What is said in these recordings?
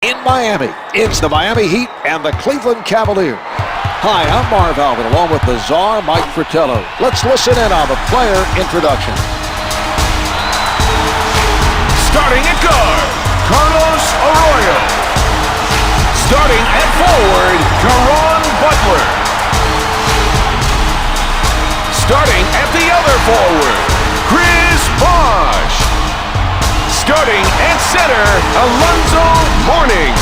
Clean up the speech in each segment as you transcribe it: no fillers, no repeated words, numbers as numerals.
In Miami, it's the Miami Heat and the Cleveland Cavaliers. Hi, I'm Marv Alvin, along with the czar, Mike Fratello. Let's listen in on the player introduction. Starting at guard, Carlos Arroyo. Starting at forward, Caron Butler. Starting at the other forward, Chris Bosh. Starting at center, Alonzo Mourning.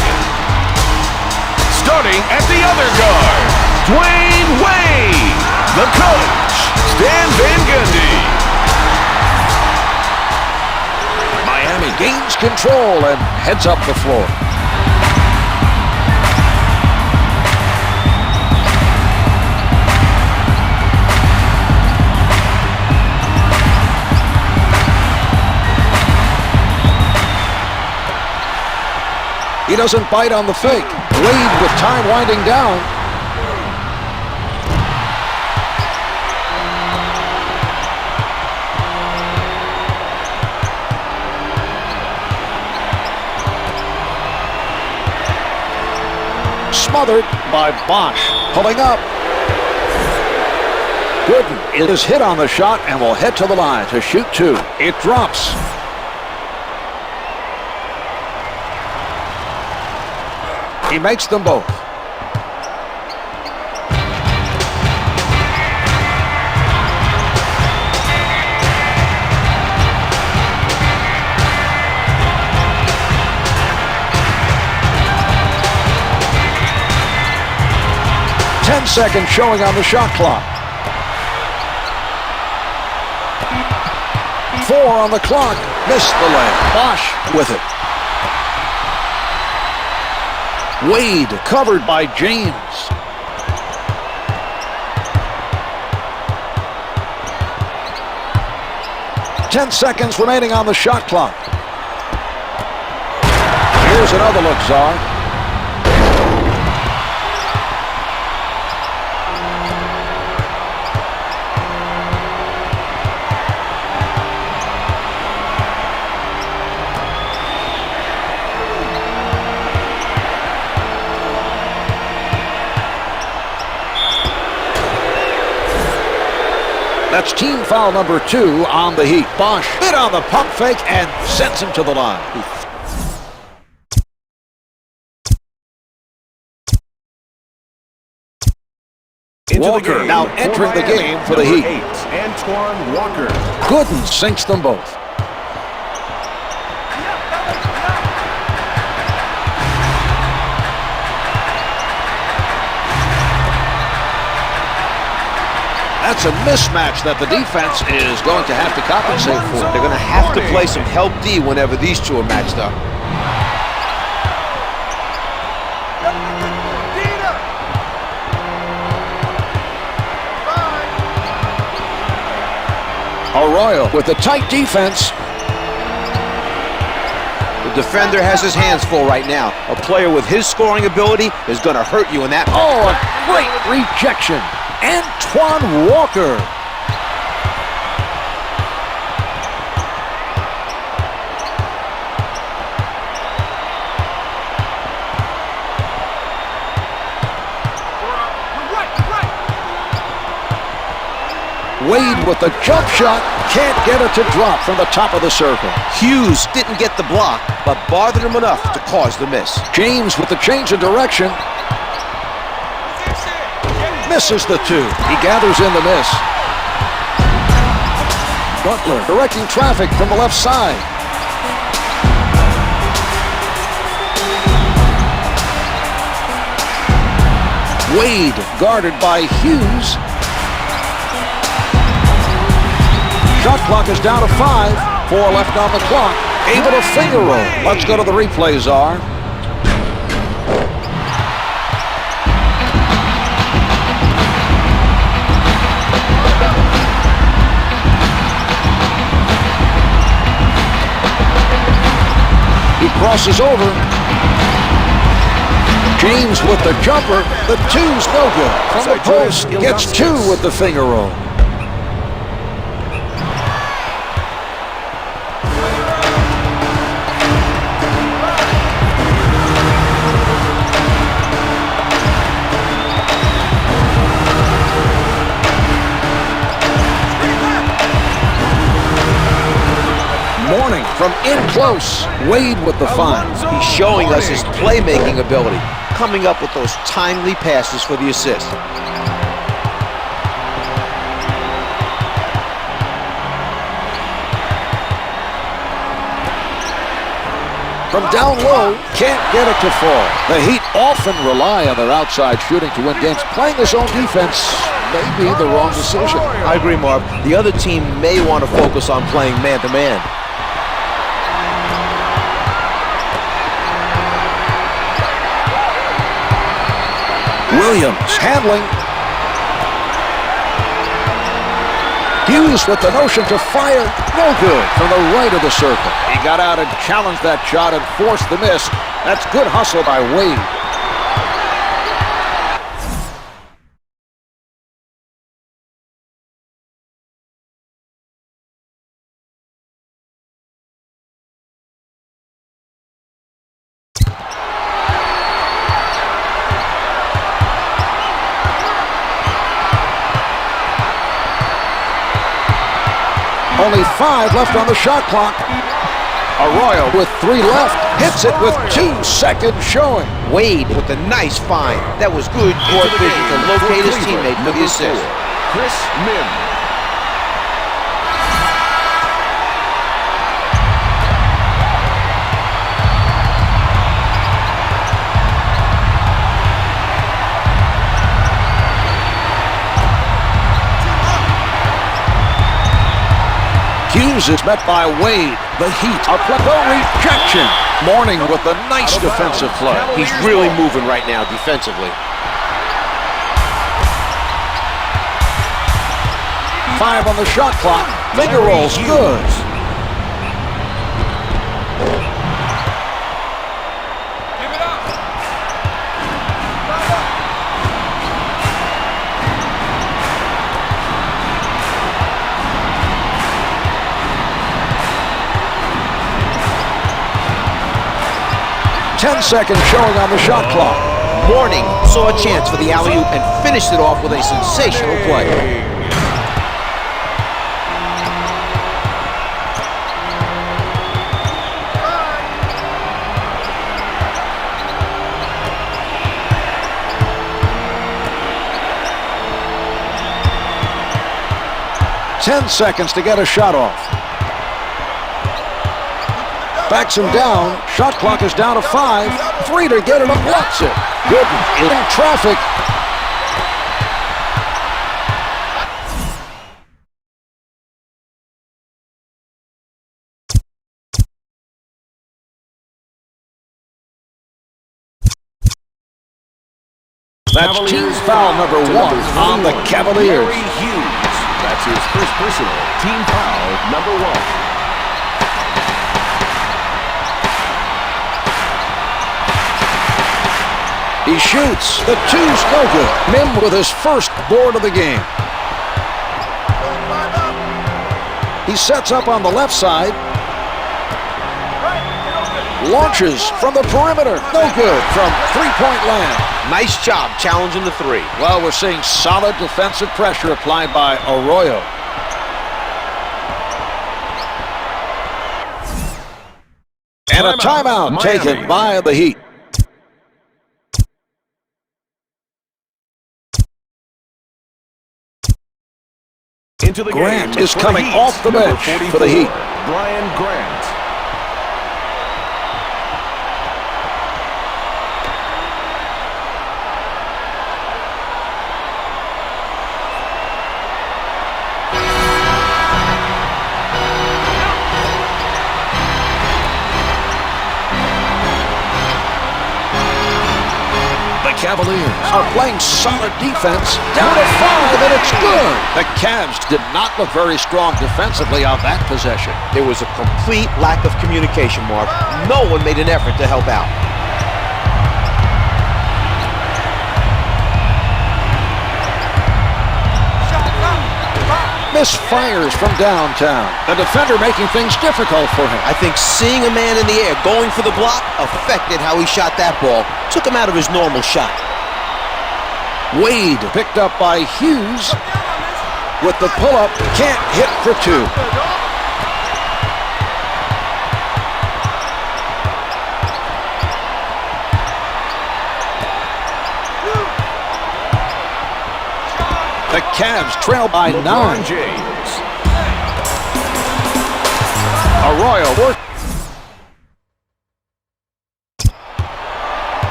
Starting at the other guard, Dwyane Wade. The coach, Stan Van Gundy. Miami gains control and heads up the floor. He doesn't bite on the fake. Wade with time winding down. Smothered by Bosh. Pulling up. Gooden is hit on the shot and will head to the line to shoot two. It drops. He makes them both. Seconds showing on the shot clock. 4 on the clock. Missed the layup. Bosh with it. Wade covered by James. 10 seconds remaining on the shot clock. Here's another look, Czar. That's team foul number 2 on the Heat. Bosh hit on the pump fake and sends him to the line. Walker now entering the game for the Heat. Antoine Walker. Gooden sinks them both. That's a mismatch that the defense is going to have to compensate for. They're going to have to play some help D whenever these two are matched up. Arroyo with a tight defense. The defender has his hands full right now. A player with his scoring ability is going to hurt you in that. Oh, a great rejection. Antoine Walker. Wade with the jump shot. Can't get it to drop from the top of the circle. Hughes didn't get the block, but bothered him enough to cause the miss. James with the change of direction. Misses the two. He gathers in the miss. Butler directing traffic from the left side. Wade guarded by Hughes. Shot clock is down to 5. 4 left on the clock. Able to finger roll. Let's go to the replay, Czar. He crosses over. James with the jumper. The two's no good. From the post, gets 2 with the finger roll. close. Wade with the find. He's showing us his playmaking ability, coming up with those timely passes for the assist. From down low, can't get it to fall. The Heat often rely on their outside shooting to win games. Playing his own defense may be the wrong decision. I agree, Marv. The other team may want to focus on playing man-to-man. Williams handling. Hughes with the notion to fire. No good from the right of the circle. He got out and challenged that shot and forced the miss. That's good hustle by Wade. Only 5 left on the shot clock. Arroyo with 3 left. Hits it with 2 seconds showing. Wade with a nice find. That was good court vision to locate his teammate for the assist. Chris Mihm. Hughes is met by Wade. The Heat are no rejection. Mourning with a nice defensive play. He's really moving right now defensively. 5 on the shot clock. Finger rolls good. Give it up. 10 seconds showing on the shot clock. Mourning saw a chance for the alley-oop and finished it off with a sensational play. Ten seconds to get a shot off. Backs him down. Shot clock is down to 5. 3 to get it up. Blocks it. Good in traffic. That's team foul number 1 on the Cavaliers. That's his first personal team foul number 1. He shoots. The 2's no good. Mihm with his first board of the game. He sets up on the left side. Launches from the perimeter. No good from three-point land. Nice job challenging the 3. Well, we're seeing solid defensive pressure applied by Arroyo. And a timeout taken by the Heat. Into the Grant game is coming off the bench for the Heat. Brian Grant. Cavaliers are playing solid defense. Down to 5, and it's good. The Cavs did not look very strong defensively on that possession. There was a complete lack of communication, Mark. No one made an effort to help out. Misfires from downtown. The defender making things difficult for him. I think seeing a man in the air going for the block affected how he shot that ball. Took him out of his normal shot. Wade picked up by Hughes with the pull-up. Can't hit for 2. The Cavs trail by 9. LeBron James. Arroyo work.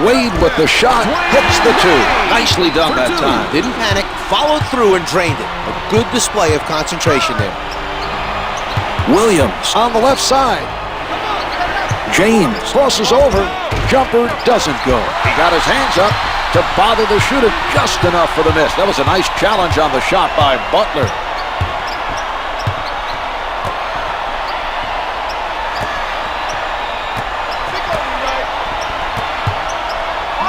Wade with the shot, hits the 2. Nicely done that time. Didn't panic, followed through and drained it. A good display of concentration there. Williams on the left side. James crosses over. Jumper doesn't go. He got his hands up to bother the shooter just enough for the miss. That was a nice challenge on the shot by Butler.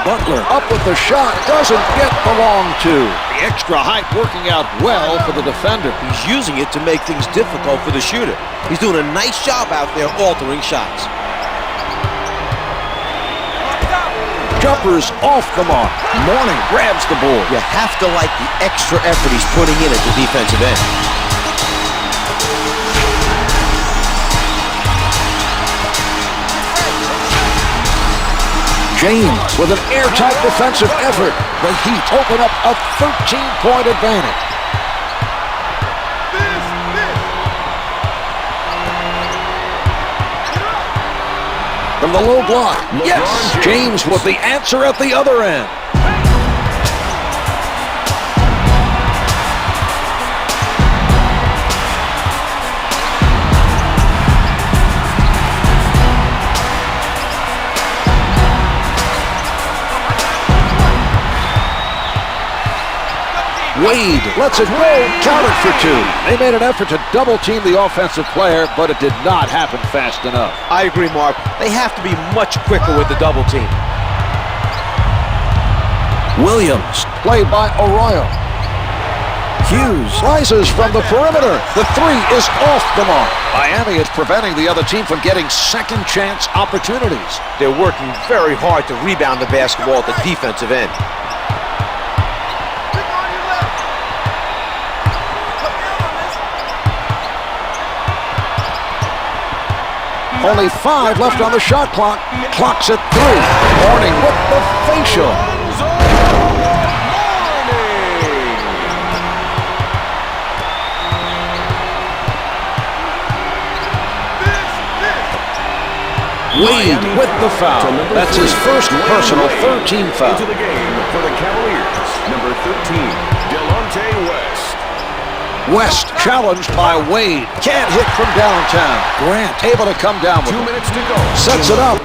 Butler up with the shot, doesn't get the long 2. The extra height working out well for the defender. He's using it to make things difficult for the shooter. He's doing a nice job out there altering shots. Jumper's off the mark. Mourning grabs the board. You have to like the extra effort he's putting in at the defensive end. James with an airtight defensive effort. The Heat open up a 13-point advantage. From the low block. Yes, James with the answer at the other end. Wade lets it go, counted for 2. They made an effort to double-team the offensive player, but it did not happen fast enough. I agree, Mark. They have to be much quicker with the double team. Williams, played by Arroyo. Hughes rises from the perimeter. The 3 is off the mark. Miami is preventing the other team from getting second-chance opportunities. They're working very hard to rebound the basketball at the defensive end. Only 5 left on the shot clock. Clock's at 3. Mourning with the facial. Alonzo Mourning. Wade with the foul. That's his first personal 13 foul. Into the game for the Cavaliers, number 13, Delonte West. West challenged by Wade. Can't hit from downtown. Grant able to come down with 2 it. minutes to go. Sets it up.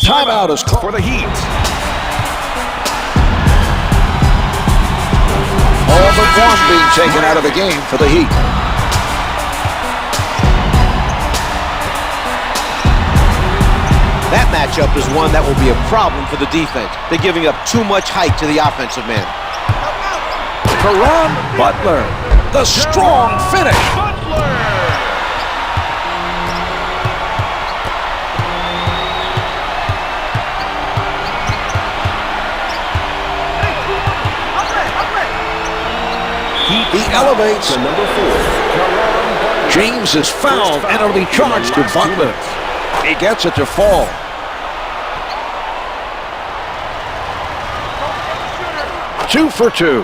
Timeout is called for the Heat. All but 1 being taken out of the game for the Heat. That matchup is one that will be a problem for the defense. They're giving up too much height to the offensive man. Caron Butler, the strong finish. He elevates. To number 4, James is fouled and it'll be charged to Butler. He gets it to fall. Two for 2.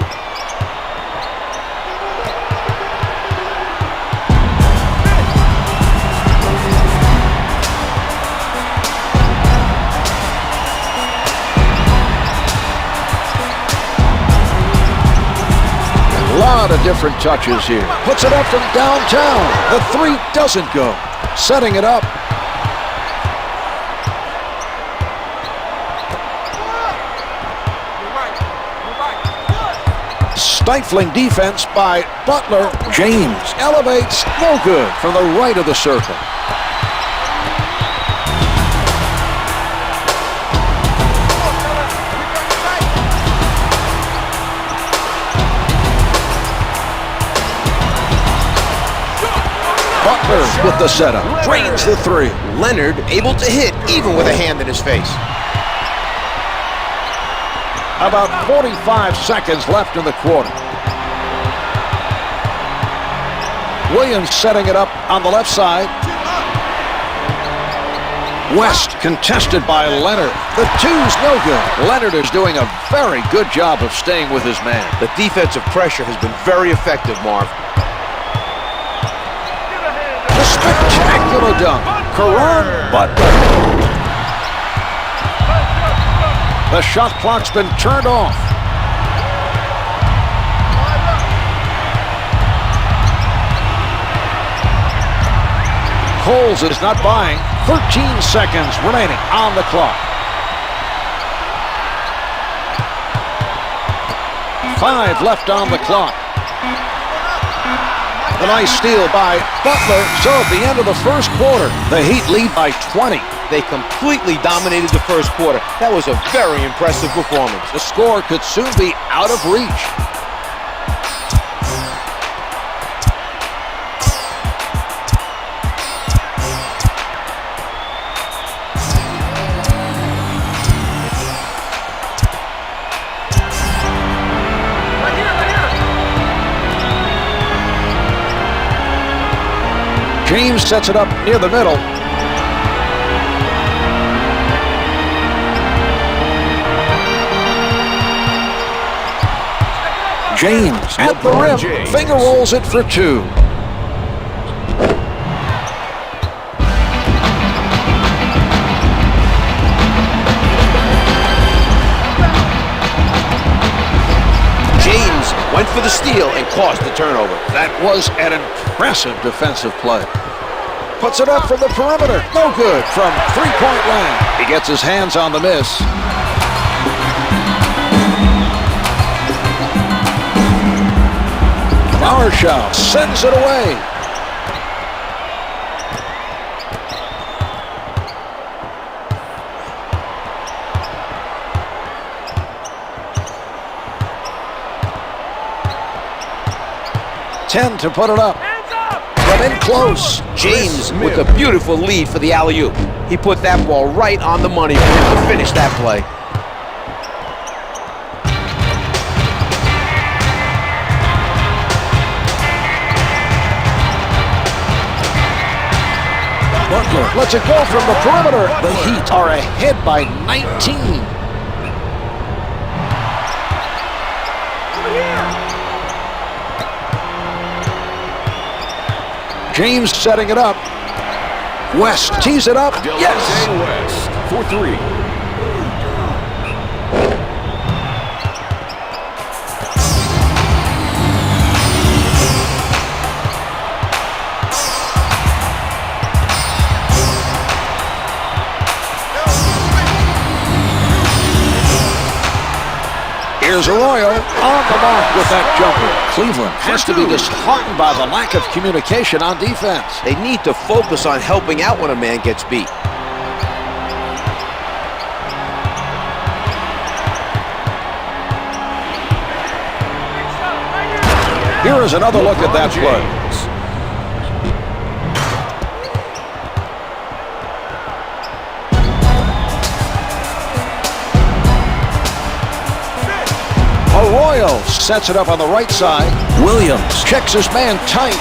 A lot of different touches here. Puts it up from downtown. The 3 doesn't go. Setting it up. Stifling defense by Butler. James elevates. No good from the right of the circle. Butler with the setup. Drains the three. Leonard able to hit even with a hand in his face. About 45 seconds left in the quarter. Williams setting it up on the left side. West contested by Leonard. The two's no good. Leonard is doing a very good job of staying with his man. The defensive pressure has been very effective, Marv. The spectacular dunk. Karan Butler. The shot clock's been turned off. Coles is not buying. 13 seconds remaining on the clock. 5 left on the clock. The nice steal by Butler. So at the end of the first quarter, the Heat lead by 20. They completely dominated the first quarter. That was a very impressive performance. The score could soon be out of reach. James sets it up near the middle. James at the rim, finger rolls it for 2. James went for the steal and caused the turnover. That was an impressive defensive play. Puts it up from the perimeter. No good from three-point line. He gets his hands on the miss. Marshall sends it away. Ten to put it up. But in close. James with a beautiful lead for the alley-oop. He put that ball right on the money for him to finish that play. Butler lets it go from the perimeter. The Heat are ahead by 19. James setting it up. West tees it up. Yes. West for 3. Here's Arroyo on the mark with that jumper. Cleveland has to be disheartened by the lack of communication on defense. They need to focus on helping out when a man gets beat. Here is another look at that play. Arroyo sets it up on the right side. Williams checks his man tight.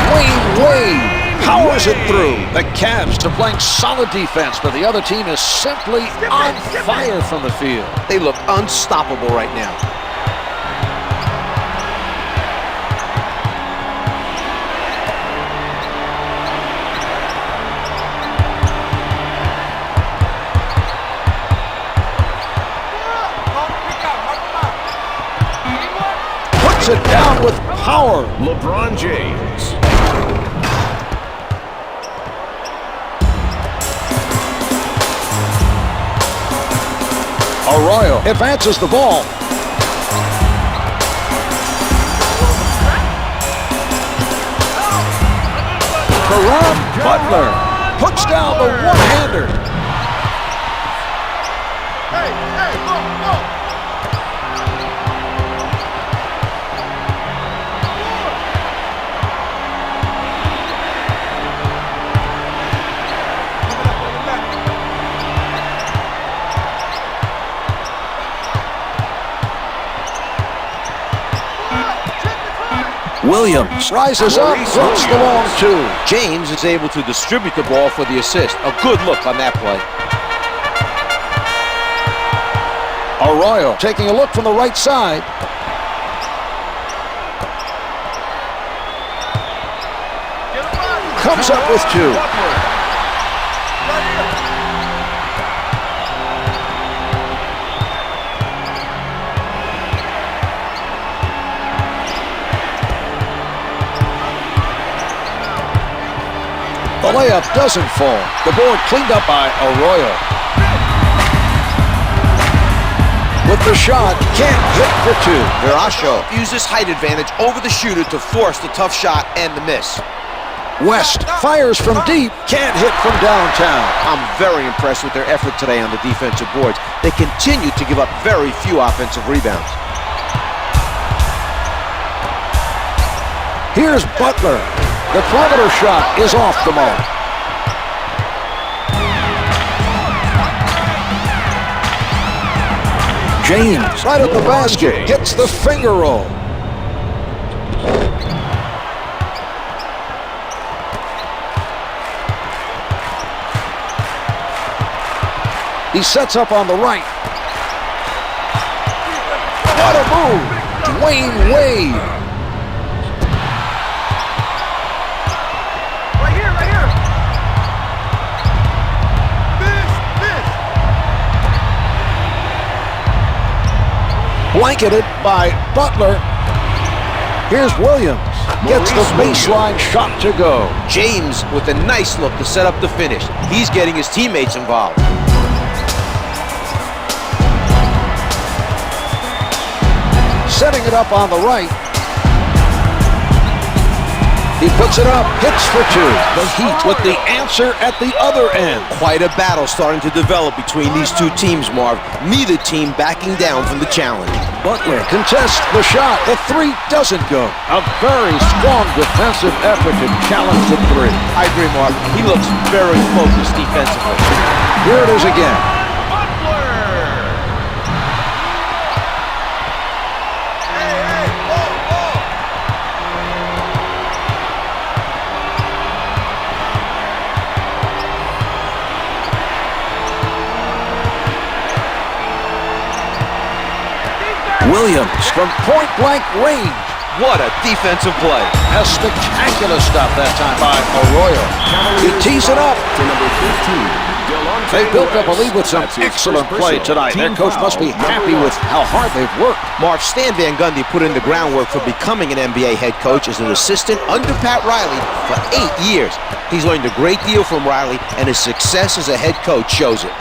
Dwyane Wade powers it through. The Cavs are playing solid defense, but the other team is simply on fire from the field. They look unstoppable right now. It down with power. LeBron James. Arroyo advances the ball. Karan Butler puts down the one-hander. Williams rises up, throws the long two. James is able to distribute the ball for the assist. A good look on that play. Arroyo taking a look from the right side. Comes up with two. The layup doesn't fall. The board cleaned up by Arroyo. With the shot, can't hit for two. Verasco uses height advantage over the shooter to force the tough shot and the miss. West fires from deep, can't hit from downtown. I'm very impressed with their effort today on the defensive boards. They continue to give up very few offensive rebounds. Here's Butler. The perimeter shot is off the mark. James, right at the basket, hits the finger roll. He sets up on the right. What a move! Dwyane Wade. Right here, right here. Miss. Blanketed by Butler. Here's Williams. Gets the baseline shot to go. James with a nice look to set up the finish. He's getting his teammates involved. Setting it up on the right. He puts it up, hits for two. The Heat with the answer at the other end. Quite a battle starting to develop between these two teams, Marv. Neither team backing down from the challenge. Butler contests the shot. The three doesn't go. A very strong defensive effort to challenge the three. I agree, Marv. He looks very focused defensively. Here it is again. Williams from point-blank range. What a defensive play. A spectacular stop that time by Arroyo. He tees it up. To number 15. They built up a lead with some excellent play tonight. Their coach must be happy with how hard they've worked. Marv, Stan Van Gundy put in the groundwork for becoming an NBA head coach as an assistant under Pat Riley for 8 years. He's learned a great deal from Riley, and his success as a head coach shows it.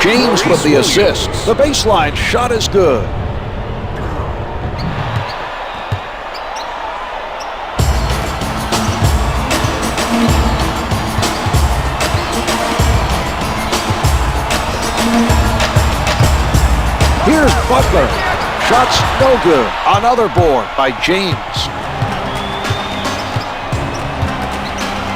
James with the assist. The baseline shot is good. Here's Butler. Shots no good. Another board by James.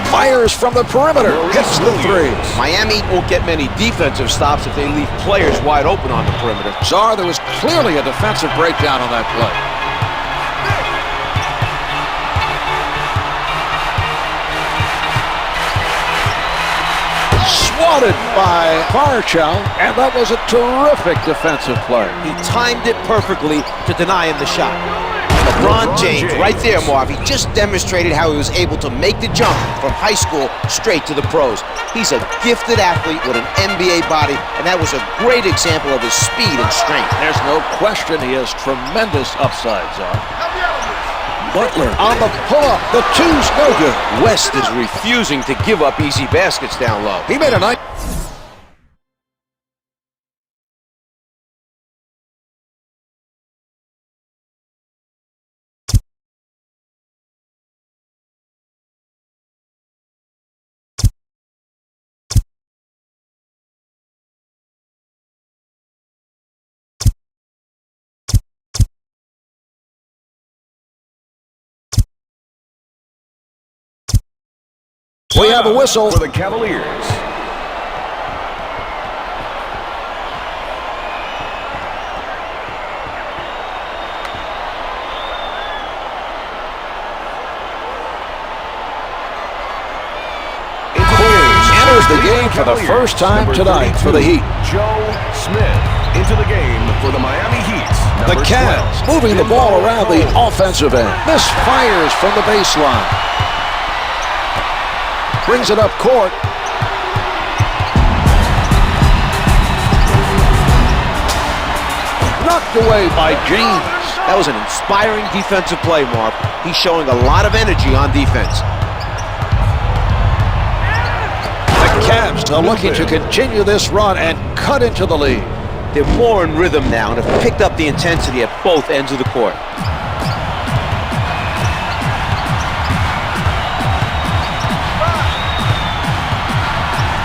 Fires from the perimeter. Hits the three. Miami won't get many defensive stops if they leave players wide open on the perimeter. Czar, there was clearly a defensive breakdown on that play. Swatted by Varchow, and that was a terrific defensive play. He timed it perfectly to deny him the shot. LeBron James, right there, Marv. He just demonstrated how he was able to make the jump from high school straight to the pros. He's a gifted athlete with an NBA body, and that was a great example of his speed and strength. There's no question he has tremendous upside, Czar. Butler on the pull-up. The two's no good. West is refusing to give up easy baskets down low. He made a nice... We have a whistle for the Cavaliers. 1 the game for the first time tonight for the Heat. Joe Smith into the game for the Miami Heat. The Cavs moving the ball around the offensive end. Misfires from the baseline. Brings it up court. Knocked away by James. That was an inspiring defensive play, Mark. He's showing a lot of energy on defense. The Cavs are looking to continue this run and cut into the lead. They're more in rhythm now and have picked up the intensity at both ends of the court.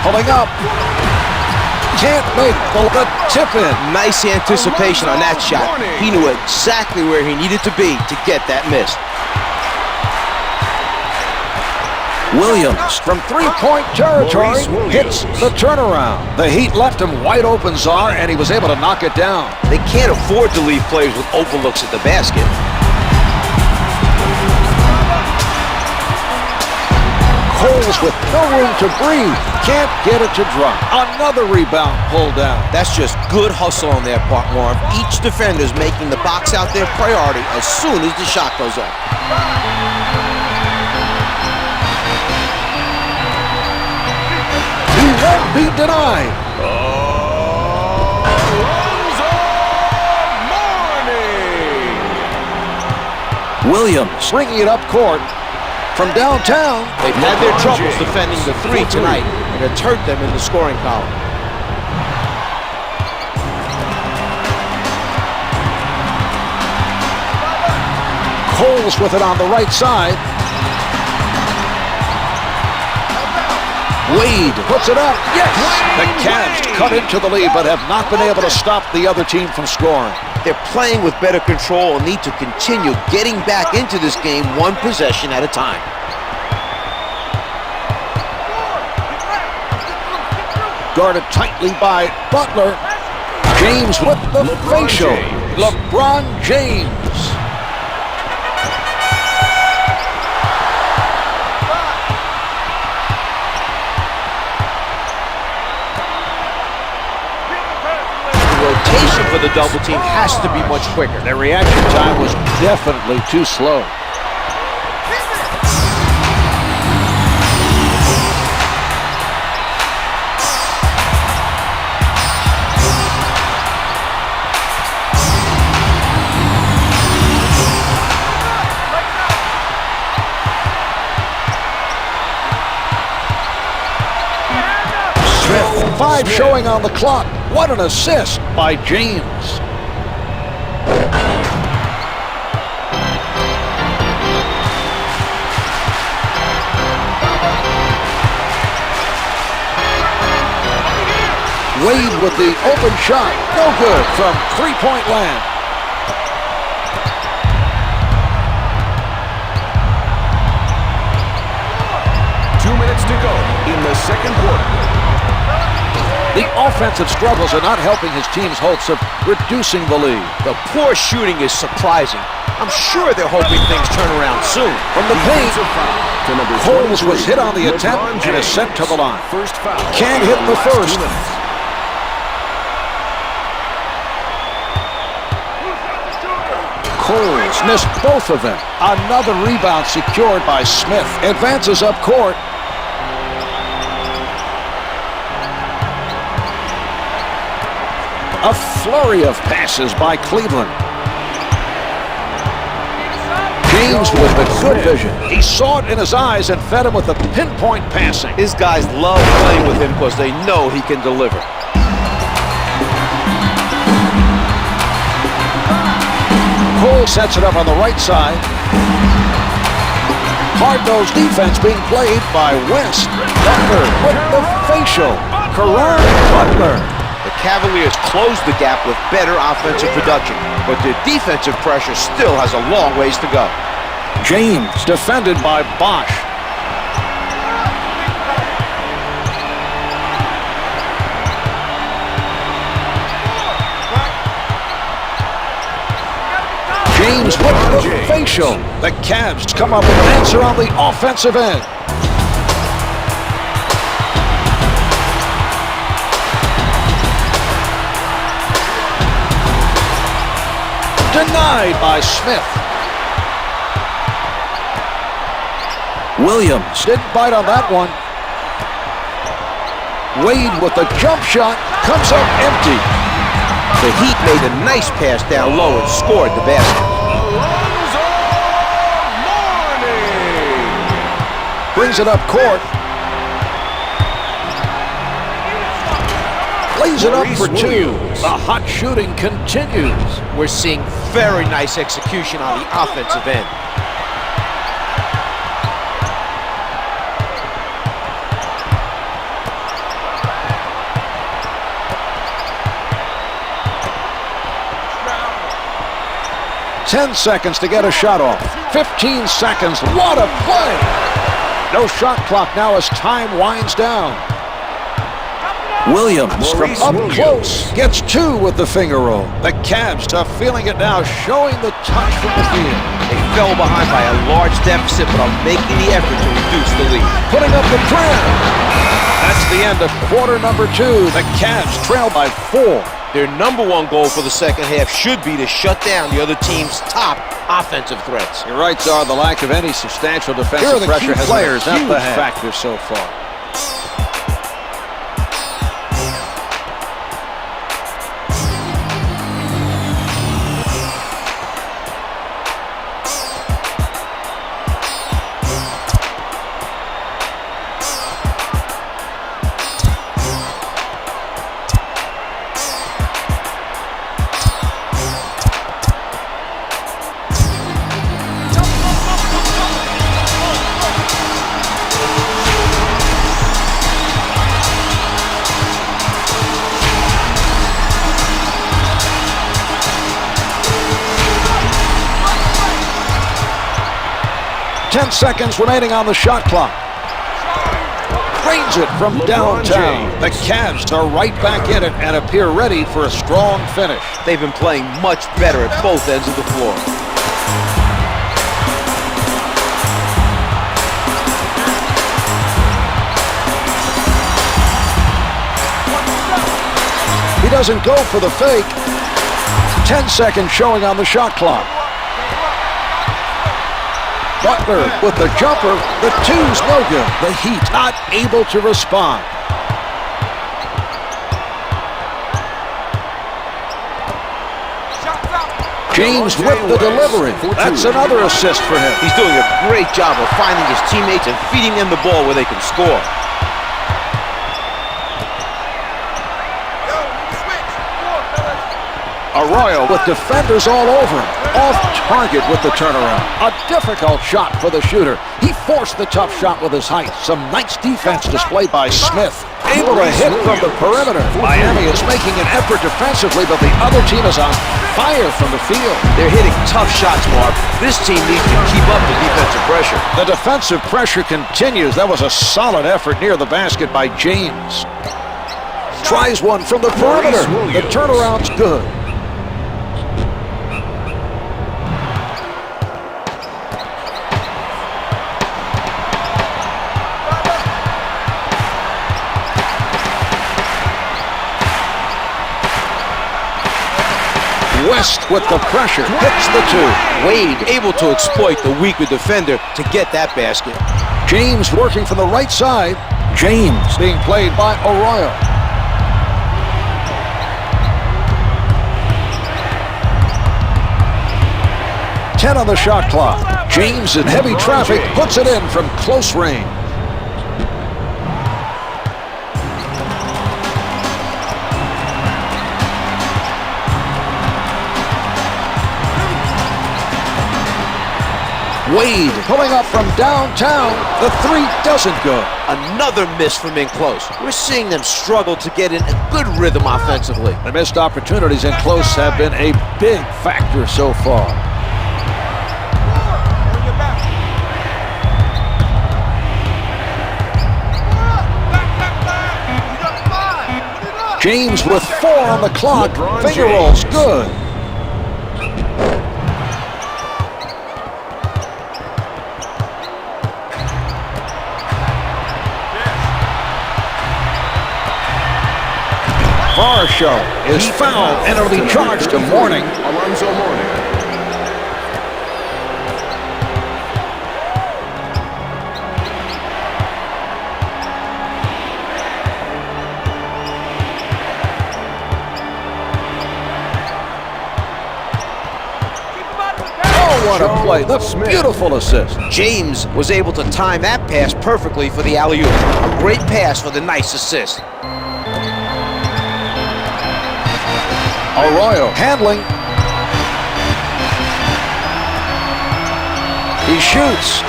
Pulling up. Can't make the tip in. Nice anticipation on that shot. He knew exactly where he needed to be to get that miss. Williams from three-point territory hits the turnaround. The Heat left him wide open, Czar, and he was able to knock it down. They can't afford to leave players with open looks at the basket. Coles with no room to breathe. Can't get it to drop. Another rebound pulled down. That's just good hustle on their part, Marv. Each defender's making the box out their priority as soon as the shot goes up. He won't be denied. Alonzo Mourning. Williams bringing it up court from downtown. They've had their troubles defending the three tonight, and it's hurt them in the scoring column. Coles with it on the right side. Wade puts it up. Yes! The Cavs cut into the lead, but have not been able to stop the other team from scoring. They're playing with better control and need to continue getting back into this game one possession at a time. Guarded tightly by Butler. James with the facial. LeBron James. Rotation for the double team has to be much quicker. Their reaction time was definitely too slow. Smith, 5 showing on the clock. What an assist by James. Wade with the open shot. No good from three-point land. To go in the second quarter. The offensive struggles are not helping his team's hopes of reducing the lead. The poor shooting is surprising. I'm sure they're hoping things turn around soon. From the paint, Coles was hit on the attempt and is sent to the line. First foul. Can't hit the first. Coles missed both of them. Another rebound secured by Smith. Advances up court. A flurry of passes by Cleveland. James with the good vision. He saw it in his eyes and fed him with the pinpoint passing. His guys love playing with him because they know he can deliver. Cole sets it up on the right side. Hard-nosed defense being played by West. Butler with the facial. Butler. The Cavaliers closed the gap with better offensive production, but their defensive pressure still has a long ways to go. James defended by Bosch. James with the facial. The Cavs come up with an answer on the offensive end. Denied by Smith. Williams didn't bite on that one. Wade with the jump shot comes up empty. The Heat made a nice pass down low and scored the basket. Alonzo Mourning. Brings it up court. Lays it up for two. The hot shooting continues. We're seeing very nice execution on the offensive end. Ten seconds to get a shot off. 15 seconds. What a play! No shot clock now as time winds down. Williams from up close gets two with the finger roll. The Cavs tough feeling it now, showing the touch from the field. They fell behind by a large deficit, but are making the effort to reduce the lead. Putting up the prayer. That's the end of quarter number two. The Cavs trail by 4. Their #1 goal for the second half should be to shut down the other team's top offensive threats. You're right, Czar. The lack of any substantial defensive pressure has been a huge factor so far. Ten seconds remaining on the shot clock. Drains it from downtown. The Cavs are right back in it and appear ready for a strong finish. They've been playing much better at both ends of the floor. He doesn't go for the fake. 10 seconds showing on the shot clock. Butler with the jumper. The two's no good. The Heat not able to respond. James with the delivery. That's another assist for him. He's doing a great job of finding his teammates and feeding them the ball where they can score. Arroyo with defenders all over him. Off target with the turnaround. A difficult shot for the shooter. He forced the tough shot with his height. Some nice defense displayed by Smith. Able to hit from the perimeter. Miami is making an effort defensively, but the other team is on fire from the field. They're hitting tough shots, Mark. This team needs to keep up the defensive pressure. The defensive pressure continues. That was a solid effort near the basket by James. Tries one from the perimeter. The turnaround's good. West with the pressure, hits the two. Wade able to exploit the weaker defender to get that basket. James working from the right side. James being played by Arroyo. Ten on the shot clock. James in heavy traffic puts it in from close range. Wade pulling up from downtown. The three doesn't go. Another miss from in close. We're seeing them struggle to get in a good rhythm offensively. The missed opportunities in close have been a big factor so far. James with 4 on the clock. Finger rolls good. Varsho is fouled and it'll be charged to Mourning. Alonzo Mourning. play, the beautiful assist. James was able to time that pass perfectly for the alley-oop. A great pass for the nice assist. Arroyo handling. He shoots.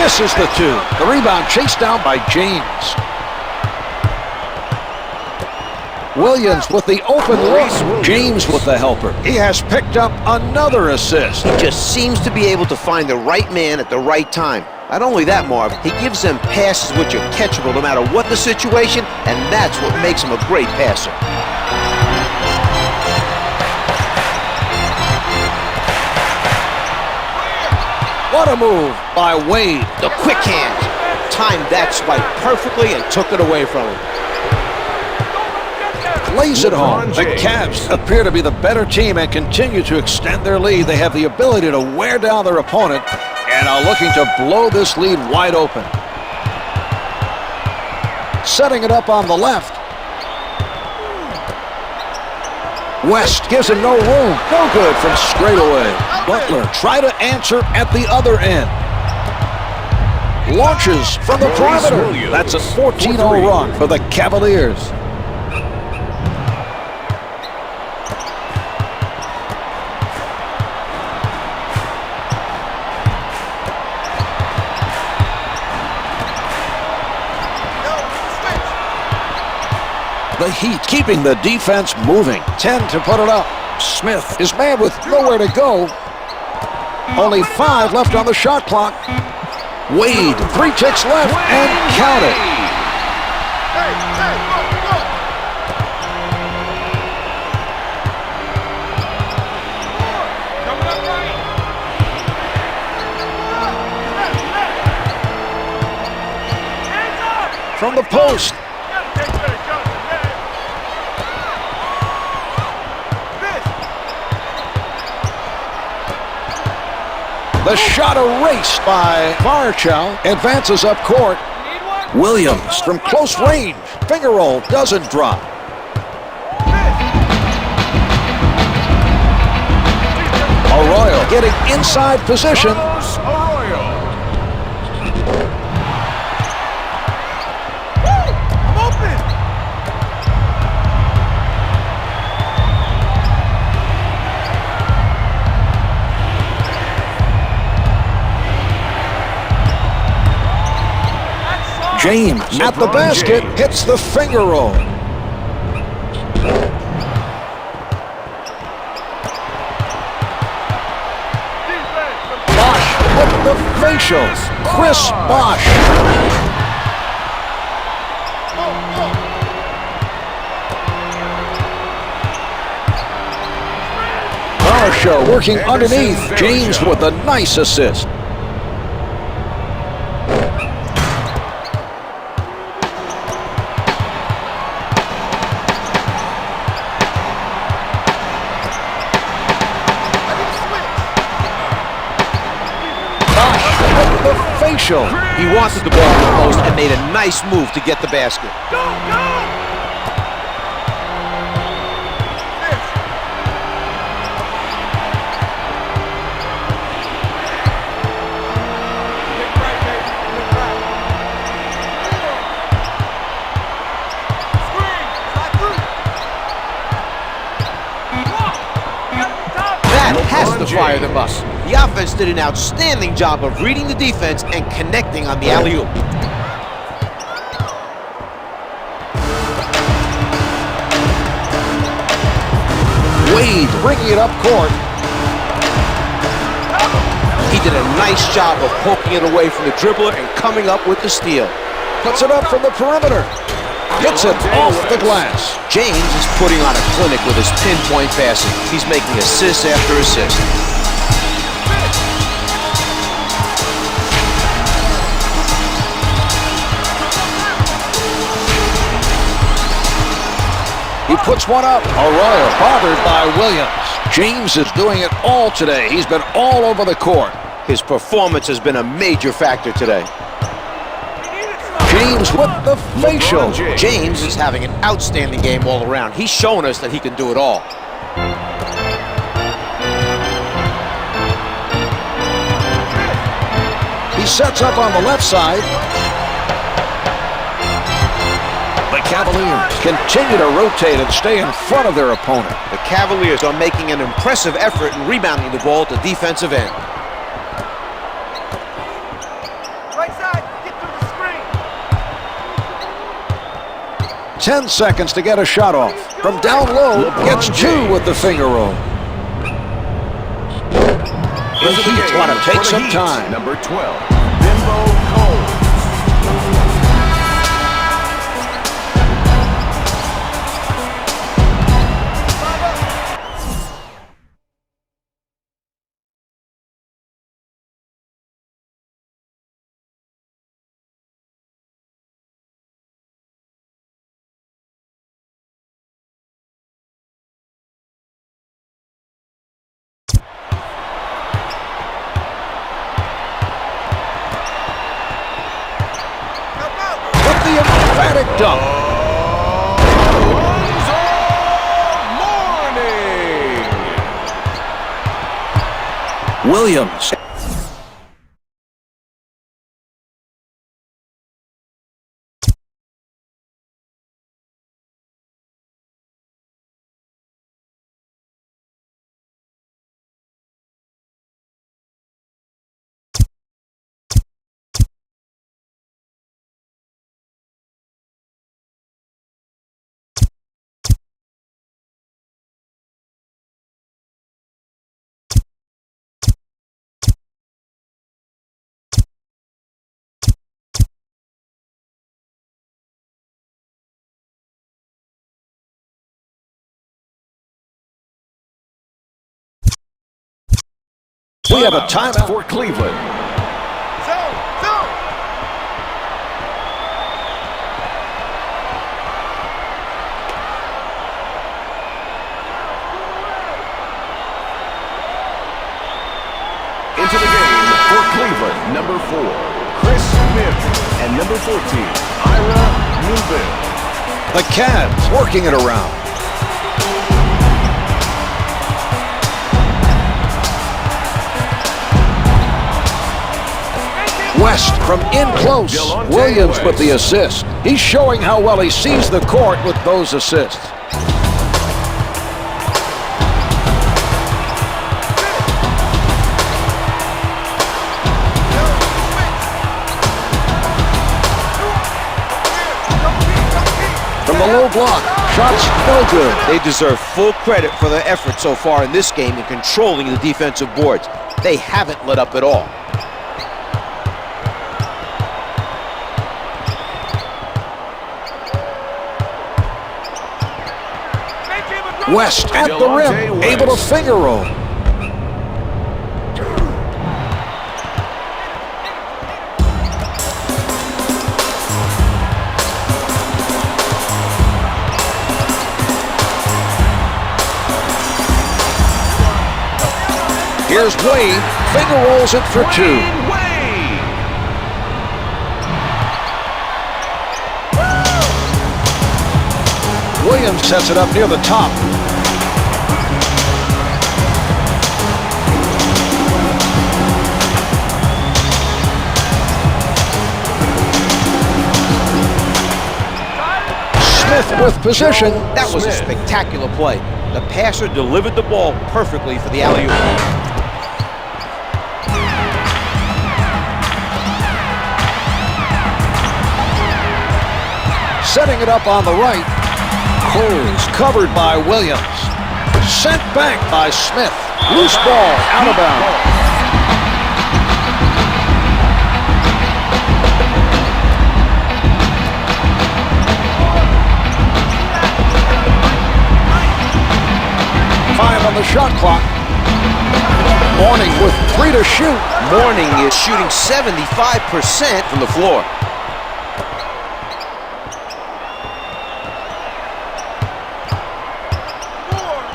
Misses the two. The rebound chased down by James. Williams with the open look. James with the helper. He has picked up another assist. He just seems to be able to find the right man at the right time. Not only that, Marv, he gives them passes which are catchable no matter what the situation, and that's what makes him a great passer. What a move by Wade. The quick hands timed that swipe perfectly and took it away from him. Lays it home. The Cavs appear to be the better team and continue to extend their lead. They have the ability to wear down their opponent and are looking to blow this lead wide open. Setting it up on the left. West gives him no room. No good from straight away. Butler try to answer at the other end. Launches from the perimeter. That's a 14-0 run for the Cavaliers. The Heat keeping the defense moving. 10 to put it up. Smith is man with nowhere to go. Only 5 left on the shot clock. Wade, 3 ticks left, and count it. From the post. The shot erased by Varchow. Advances up court. Williams from close range. Finger roll doesn't drop. Arroyo getting inside position. James at the basket, hits the finger roll. Bosh with the facials. Chris Bosh. Show working underneath. James with a nice assist. He wanted the ball in the post and made a nice move to get the basket. Go, go! That has to fire the bus. The offense did an outstanding job of reading the defense and connecting on the alley-oop. Wade bringing it up court. He did a nice job of poking it away from the dribbler and coming up with the steal. Puts it up from the perimeter. Hits it off the glass. James is putting on a clinic with his pinpoint passing. He's making assist after assist. He puts one up. Arroyo bothered by Williams. James is doing it all today. He's been all over the court. His performance has been a major factor today. James with the facial. James is having an outstanding game all around. He's showing us that he can do it all. sets up on the left side. The Cavaliers continue to rotate and stay in front of their opponent. The Cavaliers are making an impressive effort in rebounding the ball at the defensive end. Right side, get through the screen. 10 seconds to get a shot off. From down low, gets two with the finger roll. The Heat want to take some time. Number 12, Bimbo Cole. The emphatic dunk. Alonzo Mourning. Williams. We have a timeout for Cleveland. Zone, zone. Into the game for Cleveland, number 4, Chris Smith, and number 14, Ira Newville. The Cavs working it around. West from in close. Williams with the assist. He's showing how well he sees the court with those assists. From the low block, shots no good. They deserve full credit for their effort so far in this game in controlling the defensive boards. They haven't let up at all. West at the rim, able to finger roll. Here's Wade, finger rolls it for two. Williams sets it up near the top. Smith with position. That was a spectacular play. The passer delivered the ball perfectly for the alley-oop. Setting it up on the right. Coles covered by Williams. Sent back by Smith. Loose ball, out of bounds. On the shot clock. Mourning with 3 to shoot. Mourning is shooting 75% from the floor.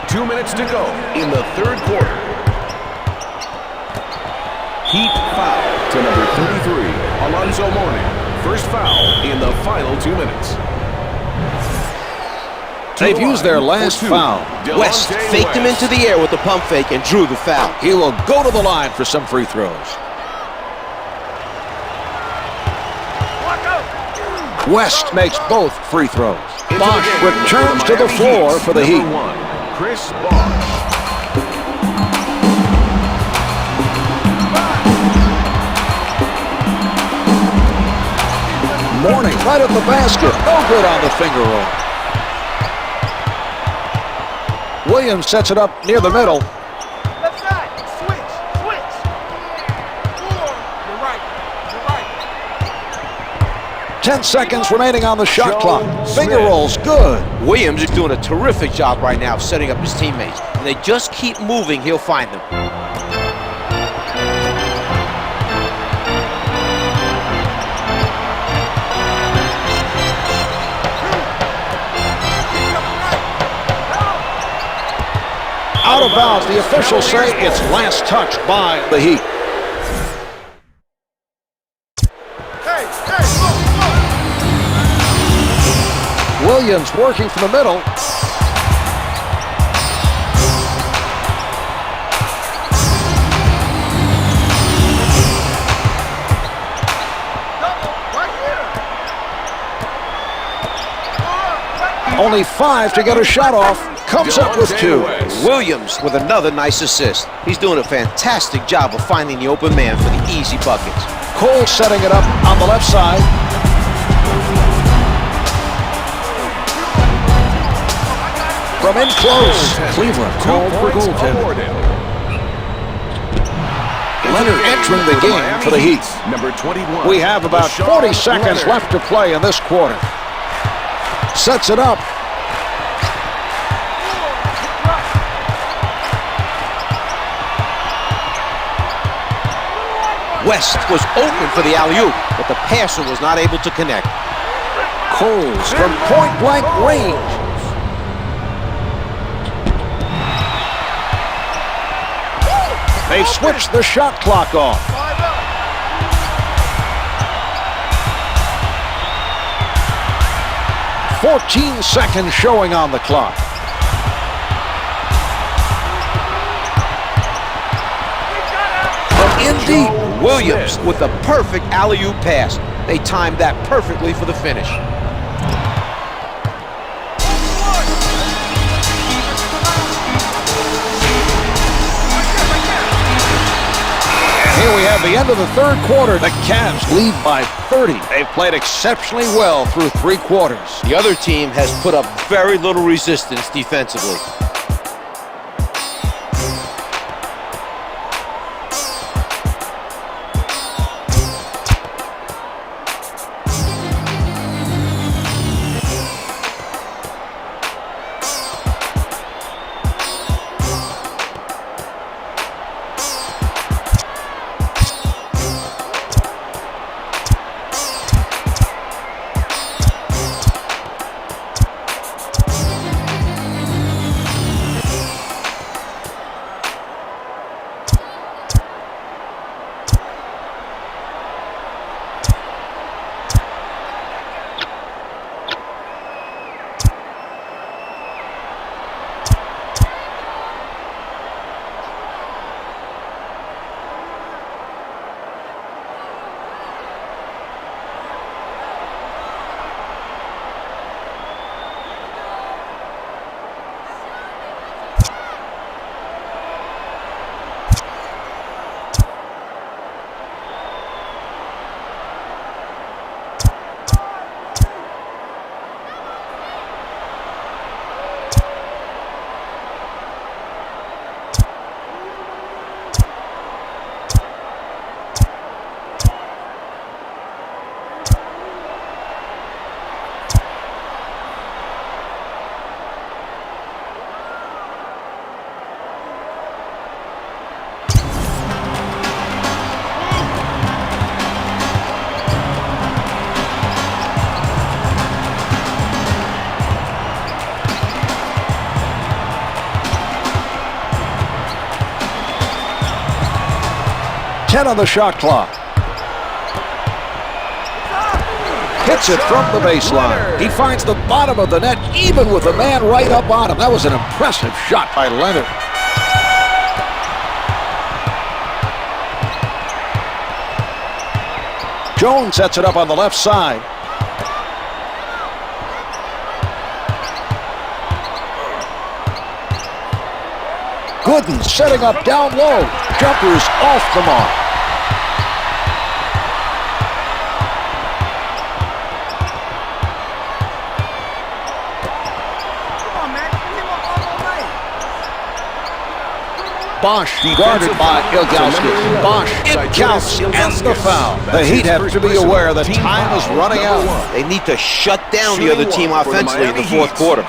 Two minutes to go in the third quarter. Heat foul to number 33, Alonzo Mourning. First foul in the final 2 minutes. They've used their last foul. West faked him into the air with the pump fake and drew the foul. He will go to the line for some free throws. West makes both free throws. Bosch returns to the floor for the Heat. Chris Bosch. Mourning right at the basket. No good on the finger roll. Williams sets it up near the middle. Left side. Switch. 4. You're right. 10 seconds remaining on the shot clock. Finger rolls good. Williams is doing a terrific job right now of setting up his teammates. And they just keep moving, he'll find them. Out of bounds. The officials say it's last touched by the Heat. Williams working from the middle. Only 5 to get a shot off. Comes up with 2. Williams with another nice assist. He's doing a fantastic job of finding the open man for the easy buckets. Cole setting it up on the left side. From in close, Cleveland called for goaltending. Leonard entering the game for the Heat. Number 21. We have about 40 seconds left to play in this quarter. Sets it up. West was open for the alley-oop, but the passer was not able to connect. Coles from point-blank range. They've switched the shot clock off. 14 seconds showing on the clock. From in deep. Williams with the perfect alley-oop pass. They timed that perfectly for the finish. Here we have the end of the third quarter. The Cavs lead by 30. They've played exceptionally well through 3 quarters. The other team has put up very little resistance defensively. On the shot clock. Hits it from the baseline. He finds the bottom of the net even with the man right up on him. That was an impressive shot by Leonard. Jones sets it up on the left side. Gooden setting up down low. Jumper's off the mark. Bosch guarded by Ilgauskas. Bosch, it counts, and the foul. The Heat have to be aware that time is running out. They need to shut down the other team offensively in the fourth quarter.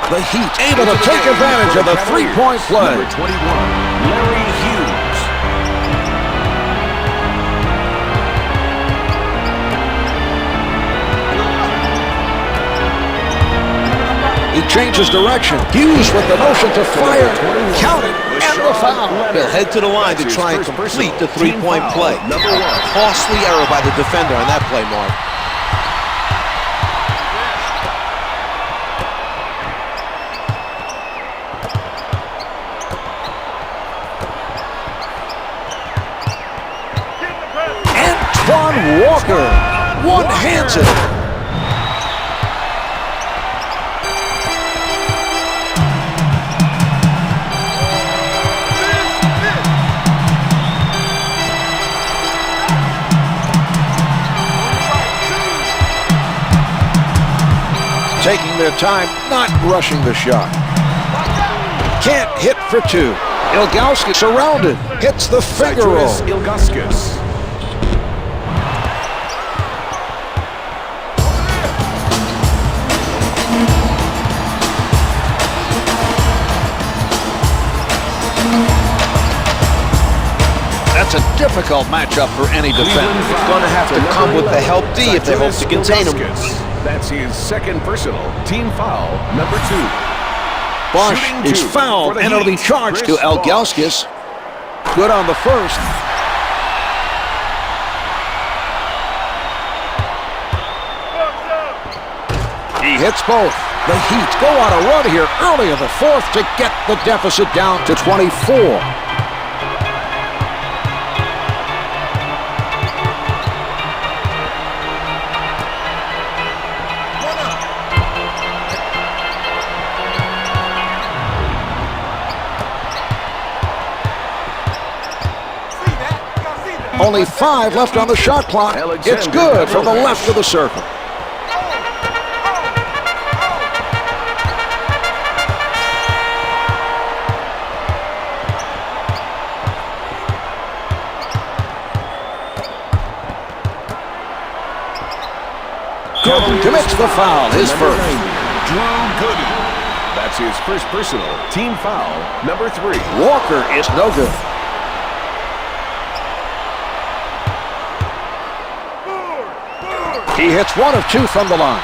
The Heat able to take advantage of the three-point play. Number 21, Larry Hughes. He changes direction. Hughes with the motion to fire. Count it, and the foul. He'll head to the line to try and complete the three-point play. Costly error by the defender on that play, Mark. Antoine Walker one-hands it. Taking their time, not rushing the shot. Can't hit for two. Ilgauskas surrounded. Hits the finger roll. Ilgauskas. That's a difficult matchup for any defender. It's going to have to come with the help D if they hope to contain him. That's his second personal. Team foul, number 2. Bosch is fouled, and it'll be charged to Ilgauskas. Good on the first. He hits both. The Heat go on a run here early in the fourth to get the deficit down to 24. Only 5 left on the shot clock. It's good from the left of the circle. Gooden commits the foul, his first. Drew Gooden. That's his first personal. Team foul, number 3. Walker is no good. He hits 1 of 2 from the line.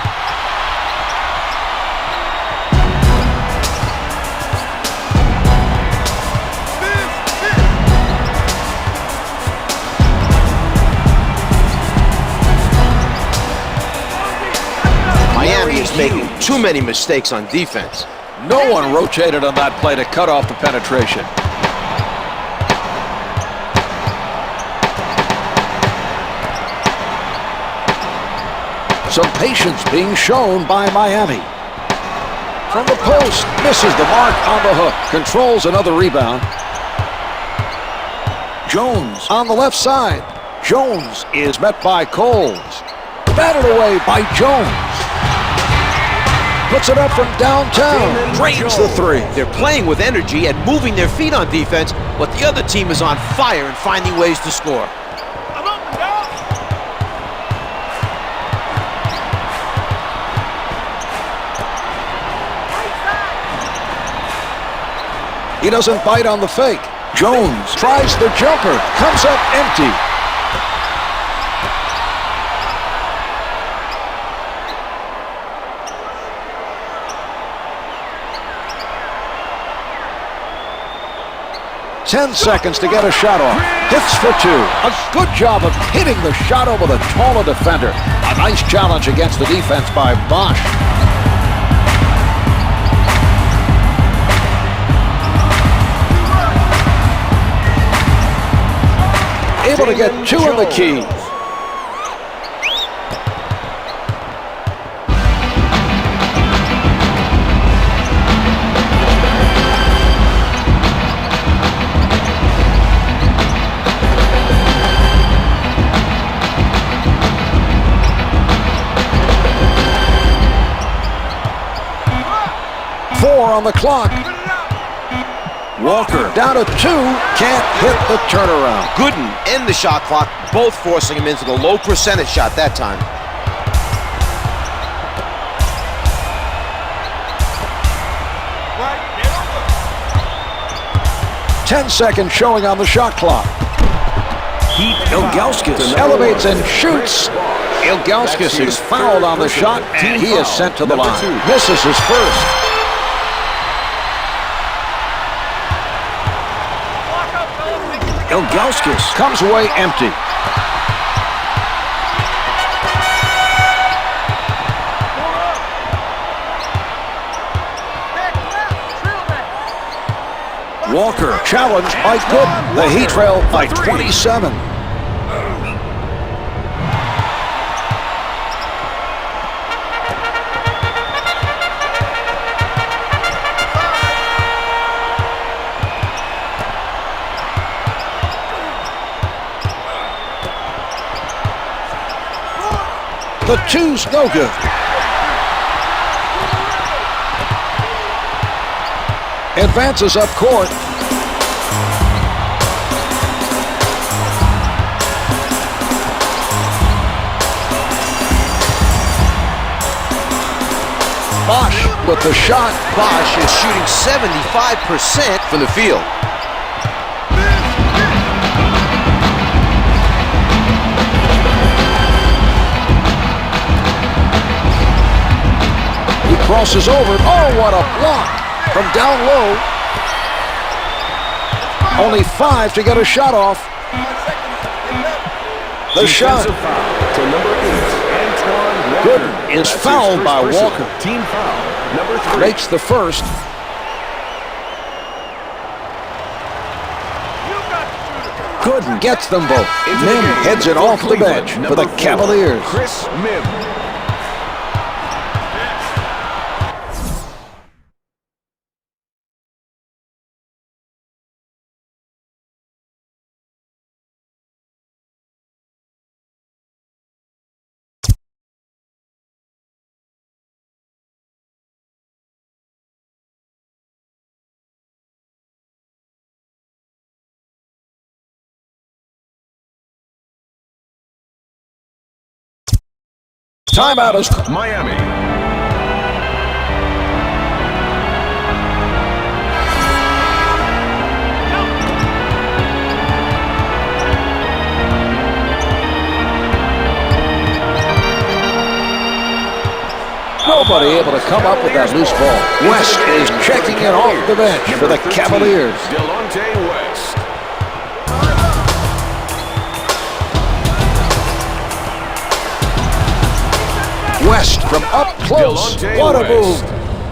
Miami is making too many mistakes on defense. No one rotated on that play to cut off the penetration. Some patience being shown by Miami. From the post, misses the mark on the hook. Controls another rebound. Jones on the left side. Jones is met by Coles. Batted away by Jones. Puts it up from downtown. Drains the three. They're playing with energy and moving their feet on defense, but the other team is on fire and finding ways to score. He doesn't bite on the fake. Jones tries the jumper. Comes up empty. Ten seconds to get a shot off. Hits for 2. A good job of hitting the shot over the taller defender. A nice challenge against the defense by Bosch. able to get two of the keys. Four on the clock. Walker down to two, can't hit the turnaround. Gooden and the shot clock, both forcing him into the low percentage shot that time. 10 seconds showing on the shot clock. Ilgauskas elevates and shoots. Ilgauskas is fouled on the shot, and he is sent to the line. Misses his first. Ilgauskas comes away empty. Walker challenged by Gooden. The Heat trail by 27. The two's no good. Advances up court. Bosch with the shot. Bosch is shooting 75% from the field. He crosses over. Oh, what a block from down low. Only 5 to get a shot off. The shot. To number 8, Antoine Gooden is fouled by Walker. Team foul, number 3. Makes the first. Gooden gets them both. Mim heads it off the bench for the Cavaliers. Chris Mim. Timeout is Miami. nobody able to come up with that loose ball. West is checking in off the bench for the Cavaliers. Delonte West. West from up close. What a move.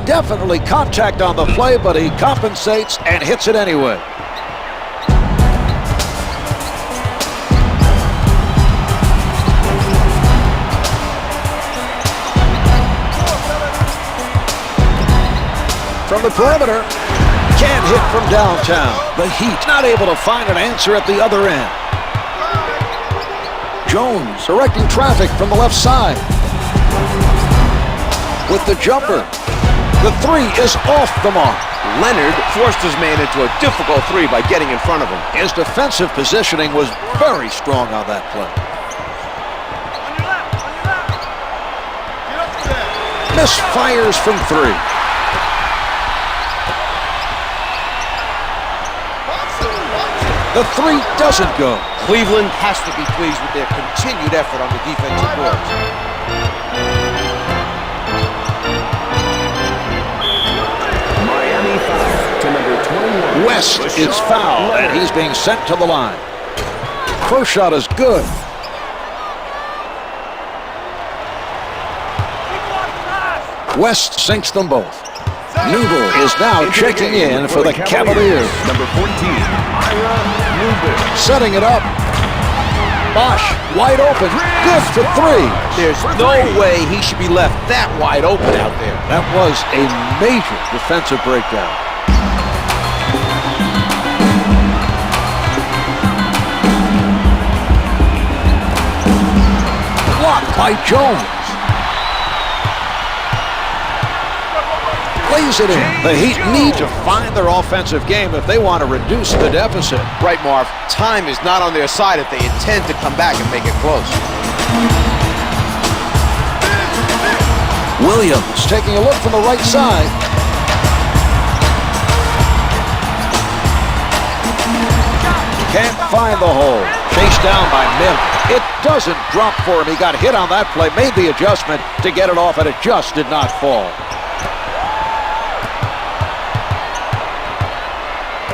Definitely contact on the play, but he compensates and hits it anyway. From the perimeter, can't hit from downtown. The Heat not able to find an answer at the other end. Jones directing traffic from the left side. With the jumper, the three is off the mark. Leonard forced his man into a difficult three by getting in front of him. His defensive positioning was very strong on that play. Misfires from three. The three doesn't go. Cleveland has to be pleased with their continued effort on the defensive boards. Miami foul to number 21. West is fouled, and he's being sent to the line. First shot is good. West sinks them both. Noodle is now checking in for the Cavaliers. Number 14, Ira Newberg. Setting it up. Bosch, wide open. Good for three. There's no way he should be left that wide open out there. That was a major defensive breakdown. Blocked by Jones. Lays it in. The Heat need to find their offensive game if they want to reduce the deficit. Right, Marv. Time is not on their side if they intend to come back and make it close. Williams taking a look from the right side. Can't find the hole. Chased down by Mim. It doesn't drop for him. He got hit on that play, made the adjustment to get it off, and it just did not fall.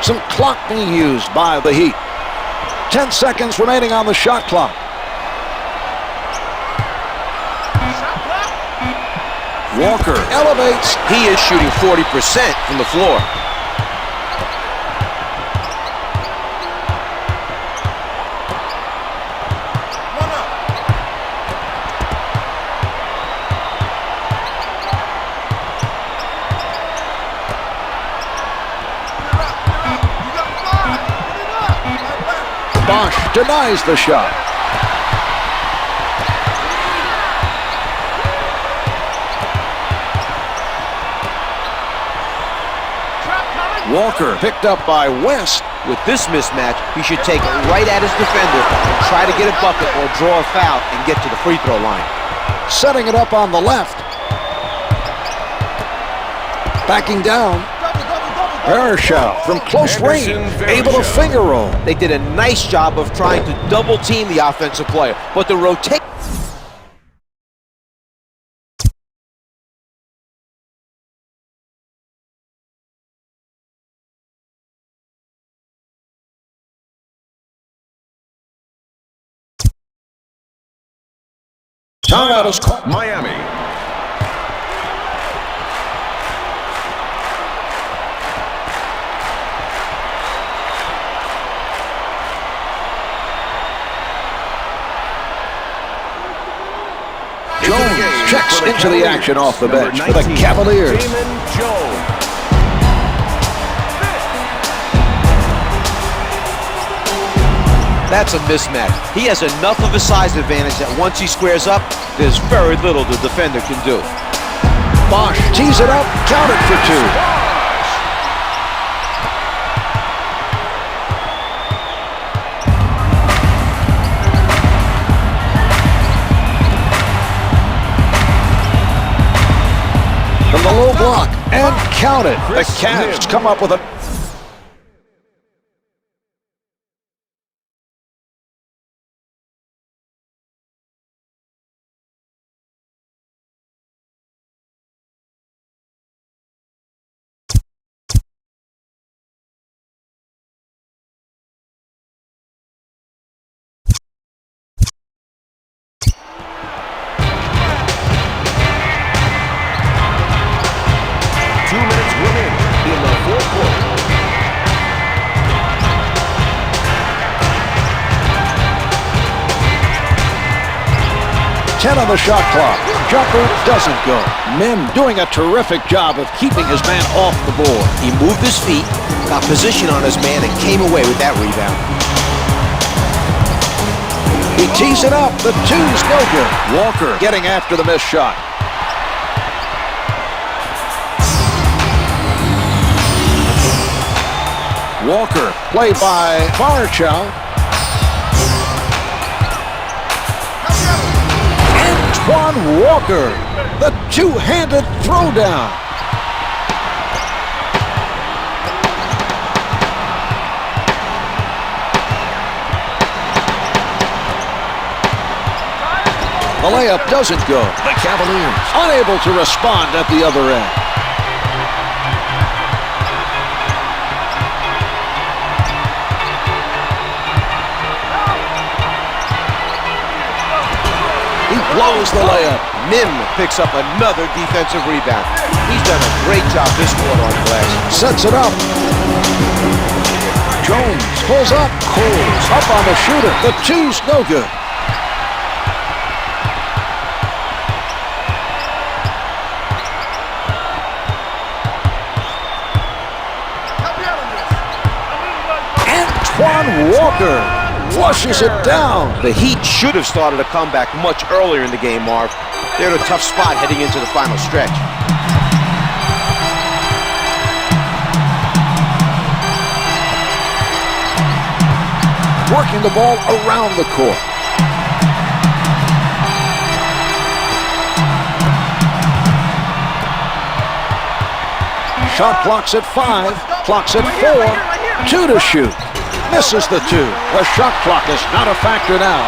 Some clock being used by the Heat. 10 seconds remaining on the shot clock. Walker elevates. He is shooting 40% from the floor. Bosch denies the shot. Walker picked up by West. With this mismatch, he should take it right at his defender and try to get a bucket or draw a foul and get to the free throw line. Setting it up on the left. Backing down. Barshow from close range, able to finger roll. They did a nice job of trying to double team the offensive player, but the rotation. Timeout is called. Miami. Jones checks into the action off the bench for the Cavaliers. That's a mismatch. He has enough of a size advantage that once he squares up, there's very little the defender can do. Bosch tees it up, counted for two. From the low block, and counted. The Cavs come up with a... on the shot clock. Jumper doesn't go. Mim doing a terrific job of keeping his man off the board. He moved his feet, got position on his man, and came away with that rebound. He tees it up. The two's no good. Walker getting after the missed shot. Walker, played by Barshow. Dwyane Walker, the two-handed throwdown. The layup doesn't go. The Cavaliers unable to respond at the other end. Blows the layup. Mim picks up another defensive rebound. He's done a great job this quarter on the glass. Sets it up. Jones pulls up, pulls up on the shooter. The two's no good. Antoine Walker flushes it down. The Heat should have started a comeback much earlier in the game, Marv. They're in a tough spot heading into the final stretch. Working the ball around the court. Shot clock's at 5, clock's at 4, 2 to shoot. Misses the 2. The shot clock is not a factor now.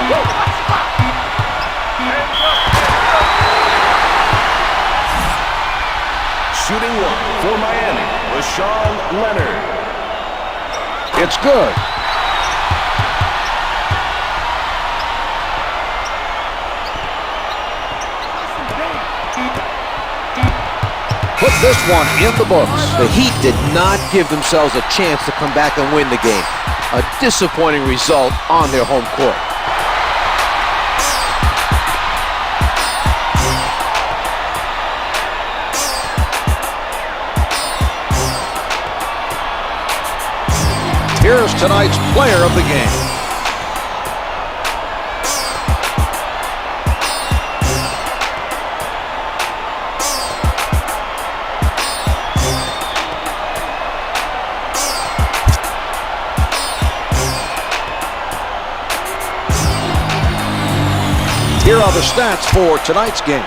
Shooting one for Miami, Rashawn Leonard. It's good. Put this one in the books. The Heat did not give themselves a chance to come back and win the game. A disappointing result on their home court. Here's tonight's player of the game. Here are the stats for tonight's game.